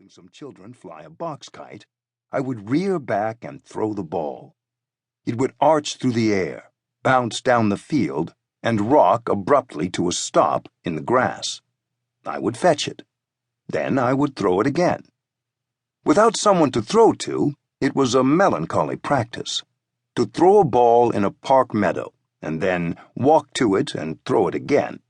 helping some children fly a box kite, I would rear back and throw the ball. It would arch through the air, bounce down the field, and rock abruptly to a stop in the grass. I would fetch it. Then I would throw it again. Without someone to throw to, it was a melancholy practice. To throw a ball in a park meadow, and then walk to it and throw it again.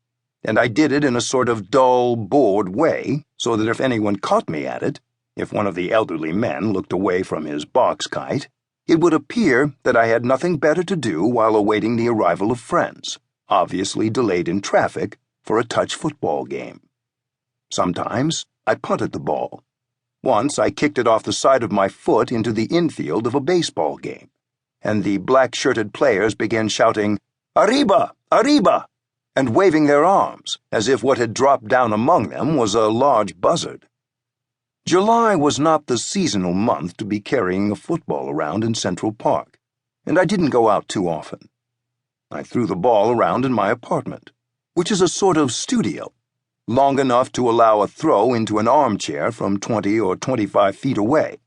And I did it in a sort of dull, bored way, so that if anyone caught me at it, if one of the elderly men looked away from his box kite, it would appear that I had nothing better to do while awaiting the arrival of friends, obviously delayed in traffic, for a touch football game. Sometimes I punted the ball. Once I kicked it off the side of my foot into the infield of a baseball game, and the black-shirted players began shouting, "Arriba! Arriba!" and waving their arms, as if what had dropped down among them was a large buzzard. July was not the seasonal month to be carrying a football around in Central Park, and I didn't go out too often. I threw the ball around in my apartment, which is a sort of studio, long enough to allow a throw into an armchair from 20 or 25 feet away,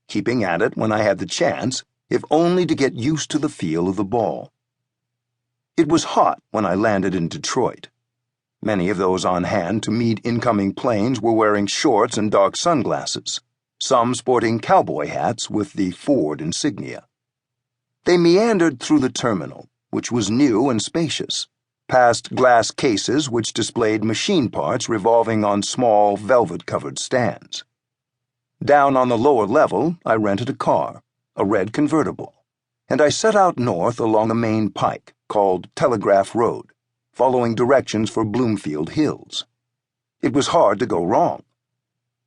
keeping at it when I had the chance, if only to get used to the feel of the ball. It was hot when I landed in Detroit. Many of those on hand to meet incoming planes were wearing shorts and dark sunglasses, some sporting cowboy hats with the foreword insignia. They meandered through the terminal, which was new and spacious, past glass cases which displayed machine parts revolving on small, velvet-covered stands. Down on the lower level, I rented a car, a red convertible, and I set out north along a main pike called Telegraph Road, following directions for Bloomfield Hills. It was hard to go wrong.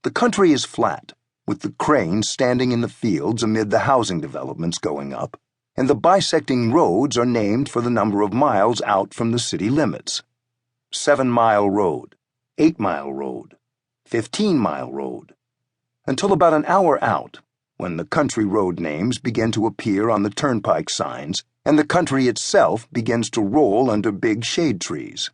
The country is flat, with the cranes standing in the fields amid the housing developments going up, and the bisecting roads are named for the number of miles out from the city limits. 7-Mile Road, 8-Mile Road, 15-Mile Road, until about an hour out, when the country road names begin to appear on the turnpike signs and the country itself begins to roll under big shade trees.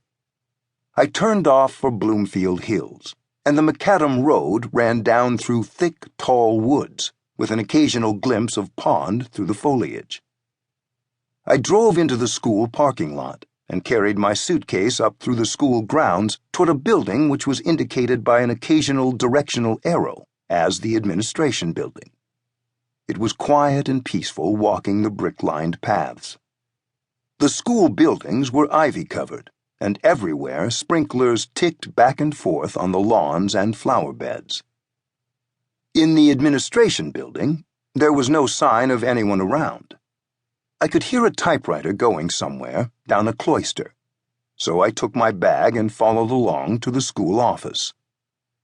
I turned off for Bloomfield Hills, and the macadam road ran down through thick, tall woods, with an occasional glimpse of pond through the foliage. I drove into the school parking lot and carried my suitcase up through the school grounds toward a building which was indicated by an occasional directional arrow as the administration building. It was quiet and peaceful walking the brick-lined paths. The school buildings were ivy-covered, and everywhere sprinklers ticked back and forth on the lawns and flower beds. In the administration building, there was no sign of anyone around. I could hear a typewriter going somewhere down a cloister, so I took my bag and followed along to the school office.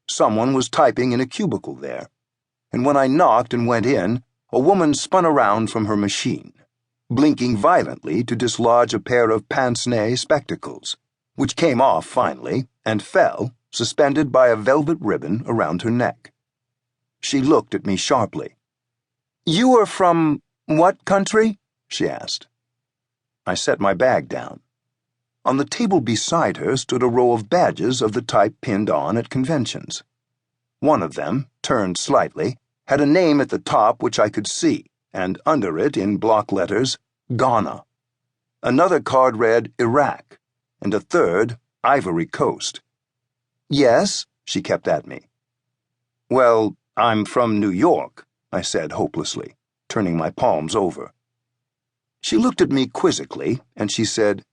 Someone was typing in a cubicle there, and when I knocked and went in, a woman spun around from her machine, blinking violently to dislodge a pair of pince-nez spectacles, which came off finally and fell, suspended by a velvet ribbon around her neck. She looked at me sharply. "You are from what country?" she asked. I set my bag down. On the table beside her stood a row of badges of the type pinned on at conventions. One of them, turned slightly, had a name at the top which I could see, and under it, in block letters, Ghana. Another card read Iraq, and a third, Ivory Coast. "Yes?" she kept at me. "Well, I'm from New York," I said hopelessly, turning my palms over. She looked at me quizzically, and she said,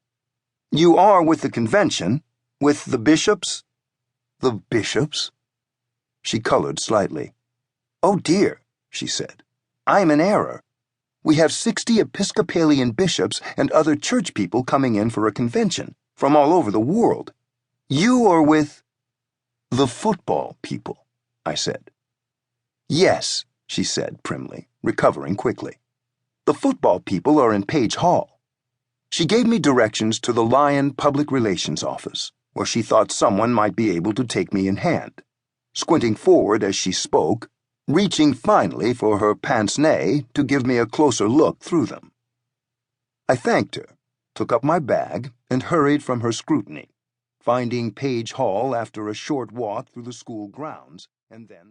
"You are with the convention? With the bishops?" "The bishops?" She colored slightly. "Oh dear," she said, "I'm in error. We have 60 Episcopalian bishops and other church people coming in for a convention from all over the world. You are with—" "The football people," I said. "Yes," she said primly, recovering quickly. "The football people are in Page Hall." She gave me directions to the Lyon Public Relations Office, where she thought someone might be able to take me in hand, squinting forward as she spoke, reaching finally for her pince-nez to give me a closer look through them. I thanked her, took up my bag, and hurried from her scrutiny, finding Page Hall after a short walk through the school grounds, and then